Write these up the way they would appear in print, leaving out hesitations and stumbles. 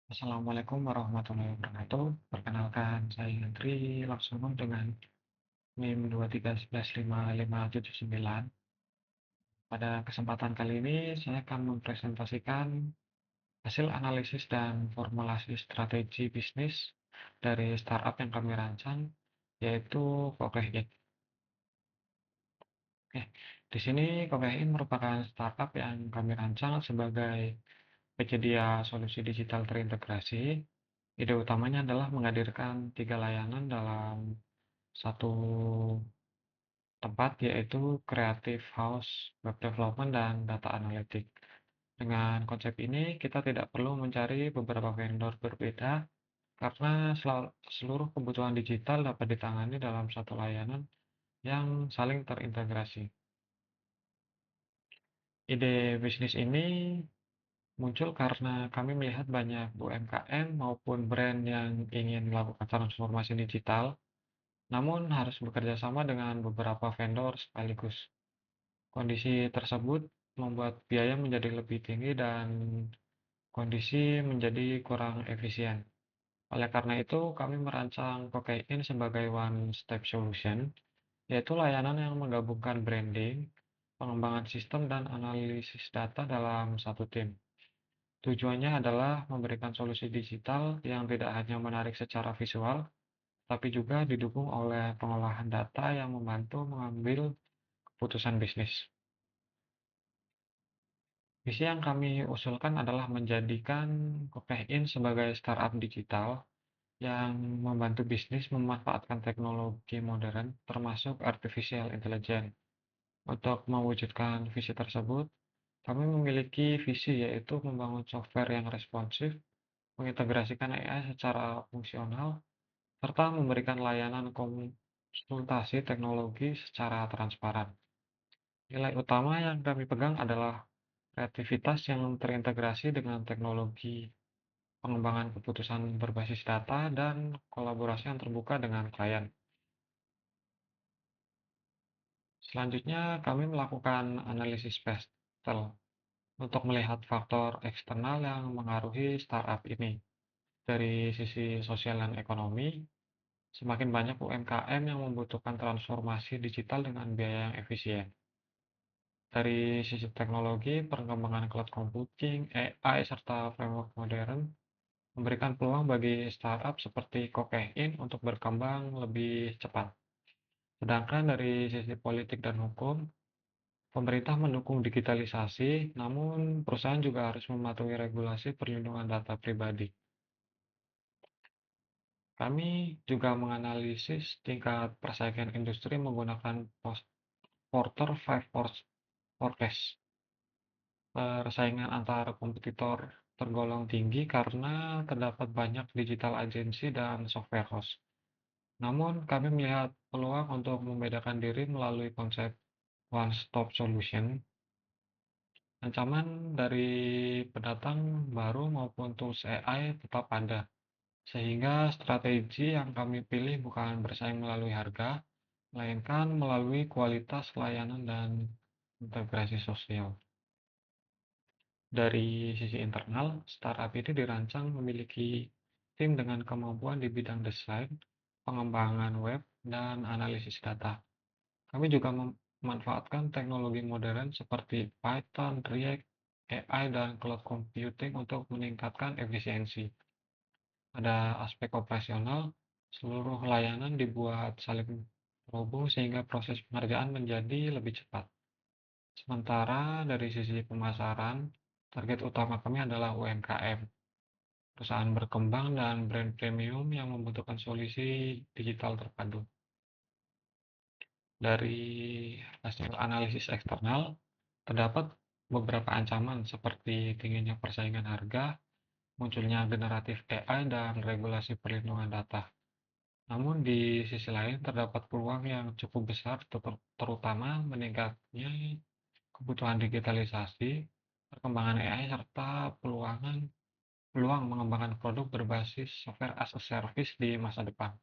Assalamualaikum warahmatullahi wabarakatuh. Perkenalkan, saya Hendri Laksono dengan NIM 2311579. Pada kesempatan kali ini, saya akan mempresentasikan hasil analisis dan formulasi strategi bisnis dari startup yang kami rancang, yaitu Kokehin. Oke, di sini Kokehin merupakan startup yang kami rancang sebagai penyedia solusi digital terintegrasi. Ide utamanya adalah menghadirkan 3 layanan dalam satu tempat, yaitu Creative House, Web Development, dan Data Analytic. Dengan konsep ini, kita tidak perlu mencari beberapa vendor berbeda karena seluruh kebutuhan digital dapat ditangani dalam satu layanan yang saling terintegrasi. Ide bisnis ini muncul karena kami melihat banyak UMKM maupun brand yang ingin melakukan transformasi digital, namun harus bekerja sama dengan beberapa vendor sekaligus. Kondisi tersebut membuat biaya menjadi lebih tinggi dan kondisi menjadi kurang efisien. Oleh karena itu, kami merancang Kokein sebagai one-step solution, yaitu layanan yang menggabungkan branding, pengembangan sistem, dan analisis data dalam satu tim. Tujuannya adalah memberikan solusi digital yang tidak hanya menarik secara visual, tapi juga didukung oleh pengolahan data yang membantu mengambil keputusan bisnis. Visi yang kami usulkan adalah menjadikan Kokehin sebagai startup digital yang membantu bisnis memanfaatkan teknologi modern, termasuk artificial intelligence. Untuk mewujudkan visi tersebut, kami memiliki visi yaitu membangun software yang responsif, mengintegrasikan AI secara fungsional, serta memberikan layanan konsultasi teknologi secara transparan. Nilai utama yang kami pegang adalah kreativitas yang terintegrasi dengan teknologi, pengembangan keputusan berbasis data, dan kolaborasi yang terbuka dengan klien. Selanjutnya, kami melakukan analisis PESTEL untuk melihat faktor eksternal yang mengaruhi startup ini. Dari sisi sosial dan ekonomi, semakin banyak UMKM yang membutuhkan transformasi digital dengan biaya yang efisien. Dari sisi teknologi, perkembangan cloud computing, AI, serta framework modern memberikan peluang bagi startup seperti Kokein untuk berkembang lebih cepat. Sedangkan dari sisi politik dan hukum, pemerintah mendukung digitalisasi, namun perusahaan juga harus mematuhi regulasi perlindungan data pribadi. Kami juga menganalisis tingkat persaingan industri menggunakan Porter 5 Forecast. Persaingan antar kompetitor tergolong tinggi karena terdapat banyak digital agency dan software house. Namun, kami melihat peluang untuk membedakan diri melalui konsep one-stop solution. Ancaman dari pendatang baru maupun tools AI tetap ada, sehingga strategi yang kami pilih bukan bersaing melalui harga, melainkan melalui kualitas layanan dan integrasi sosial. Dari sisi internal, startup ini dirancang memiliki tim dengan kemampuan di bidang desain, pengembangan web, dan analisis data. Kami juga memanfaatkan teknologi modern seperti Python, React, AI, dan cloud computing untuk meningkatkan efisiensi. Pada aspek operasional, seluruh layanan dibuat saling terhubung sehingga proses pengerjaan menjadi lebih cepat. Sementara dari sisi pemasaran, target utama kami adalah UMKM, perusahaan berkembang, dan brand premium yang membutuhkan solusi digital terpadu. Dari hasil analisis eksternal, terdapat beberapa ancaman seperti tingginya persaingan harga, munculnya generatif AI, dan regulasi perlindungan data. Namun di sisi lain terdapat peluang yang cukup besar, terutama meningkatnya kebutuhan digitalisasi, perkembangan AI, serta peluang mengembangkan produk berbasis software as a service di masa depan.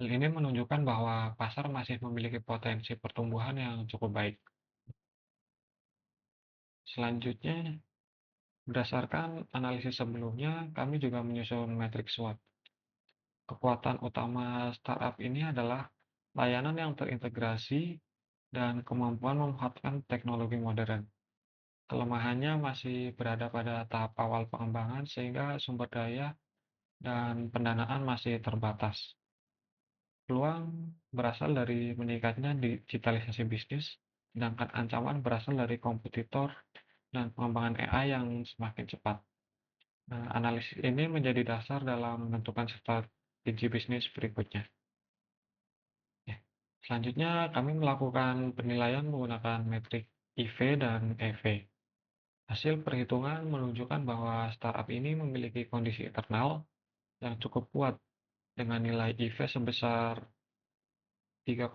Hal ini menunjukkan bahwa pasar masih memiliki potensi pertumbuhan yang cukup baik. Selanjutnya, Berdasarkan analisis sebelumnya, kami juga menyusun matriks SWOT. Kekuatan utama startup ini adalah layanan yang terintegrasi dan kemampuan memanfaatkan teknologi modern. Kelemahannya masih berada pada tahap awal pengembangan sehingga sumber daya dan pendanaan masih terbatas. Peluang berasal dari meningkatnya digitalisasi bisnis, sedangkan ancaman berasal dari kompetitor dan pengembangan AI yang semakin cepat. Nah, analisis ini menjadi dasar dalam menentukan strategi bisnis berikutnya. Ya. Selanjutnya, kami melakukan penilaian menggunakan metrik IV dan EV. Hasil perhitungan menunjukkan bahwa startup ini memiliki kondisi internal yang cukup kuat dengan nilai IV sebesar 3,00,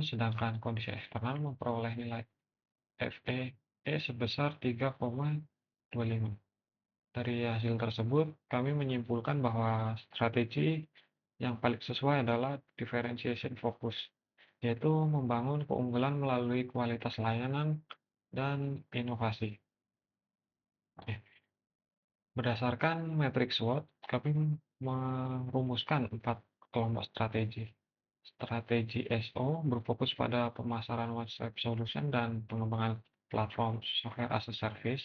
sedangkan kondisi eksternal memperoleh nilai FE sebesar 3,25. Dari hasil tersebut, kami menyimpulkan bahwa strategi yang paling sesuai adalah differentiation focus, yaitu membangun keunggulan melalui kualitas layanan dan inovasi. Oke. Berdasarkan matriks SWOT, kami merumuskan 4 kelompok strategi. Strategi SO berfokus pada pemasaran one-stop solution dan pengembangan platform software as a service.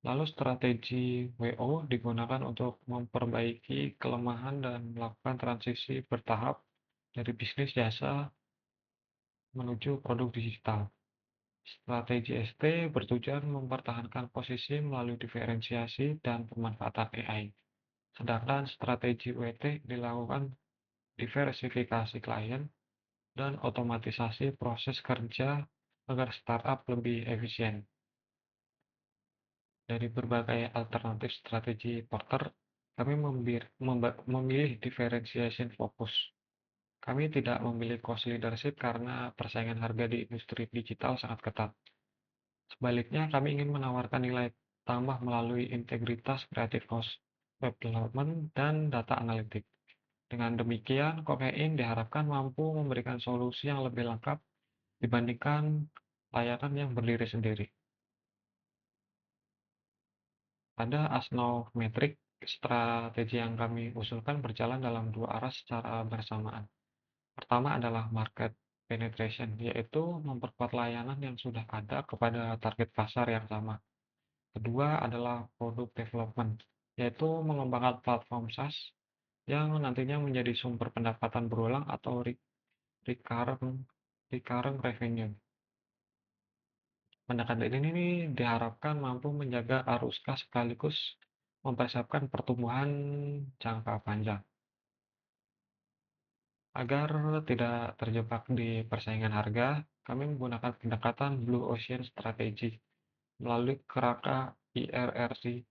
Lalu strategi WO digunakan untuk memperbaiki kelemahan dan melakukan transisi bertahap dari bisnis jasa menuju produk digital. Strategi ST bertujuan mempertahankan posisi melalui diferensiasi dan pemanfaatan AI. Sedangkan strategi WT dilakukan diversifikasi klien dan otomatisasi proses kerja agar startup lebih efisien. Dari berbagai alternatif strategi Porter, kami memilih differentiation fokus. Kami tidak memilih cost leadership karena persaingan harga di industri digital sangat ketat. Sebaliknya, kami ingin menawarkan nilai tambah melalui integritas creative cost, web development, dan data analitik. Dengan demikian, Kokain diharapkan mampu memberikan solusi yang lebih lengkap dibandingkan layanan yang berdiri sendiri. Pada Asnov Metric, strategi yang kami usulkan berjalan dalam dua arah secara bersamaan. Pertama adalah market penetration, yaitu memperkuat layanan yang sudah ada kepada target pasar yang sama. Kedua adalah product development, yaitu mengembangkan platform SaaS yang nantinya menjadi sumber pendapatan berulang atau recurrent, recurrent revenue. Pendekatan ini nih diharapkan mampu menjaga arus kas sekaligus mempersiapkan pertumbuhan jangka panjang. Agar tidak terjebak di persaingan harga, kami menggunakan pendekatan Blue Ocean Strategy. Melalui kerangka IRRC,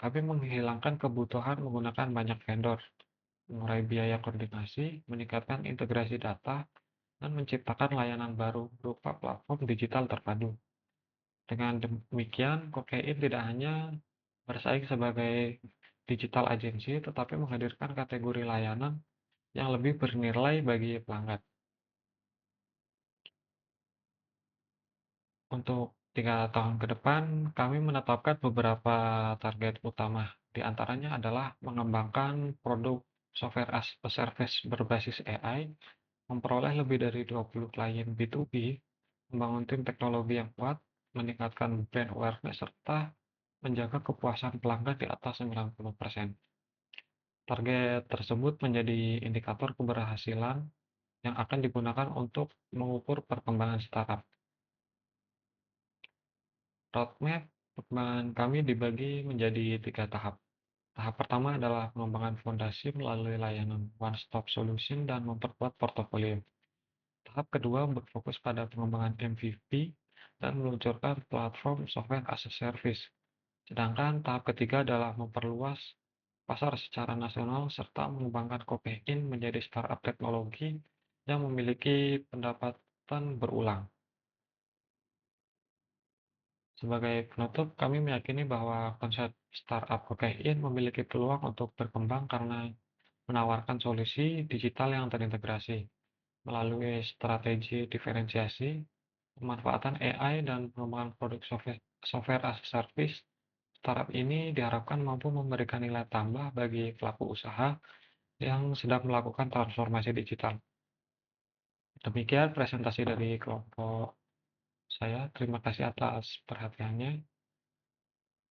kami menghilangkan kebutuhan menggunakan banyak vendor, mengurai biaya koordinasi, meningkatkan integrasi data, dan menciptakan layanan baru berupa platform digital terpadu. Dengan demikian, Kokein tidak hanya bersaing sebagai digital agency, tetapi menghadirkan kategori layanan yang lebih bernilai bagi pelanggan. Untuk 3 tahun ke depan, kami menetapkan beberapa target utama. Di antaranya adalah mengembangkan produk software as a service berbasis AI, memperoleh lebih dari 20 klien B2B, membangun tim teknologi yang kuat, meningkatkan brand awareness, serta menjaga kepuasan pelanggan di atas 90%. Target tersebut menjadi indikator keberhasilan yang akan digunakan untuk mengukur perkembangan startup. Roadmap perkembangan kami dibagi menjadi 3 tahap. Tahap pertama adalah pengembangan fondasi melalui layanan one-stop solution dan memperkuat portofolio. Tahap kedua berfokus pada pengembangan MVP dan meluncurkan platform software as a service. Sedangkan tahap ketiga adalah memperluas pasar secara nasional serta mengembangkan Kopein menjadi startup teknologi yang memiliki pendapatan berulang. Sebagai penutup, kami meyakini bahwa konsep startup Kokein memiliki peluang untuk berkembang karena menawarkan solusi digital yang terintegrasi melalui strategi diferensiasi, pemanfaatan AI, dan pengembangan produk software as a service. Startup ini diharapkan mampu memberikan nilai tambah bagi pelaku usaha yang sedang melakukan transformasi digital. Demikian presentasi dari kelompok saya. Terima kasih atas perhatiannya.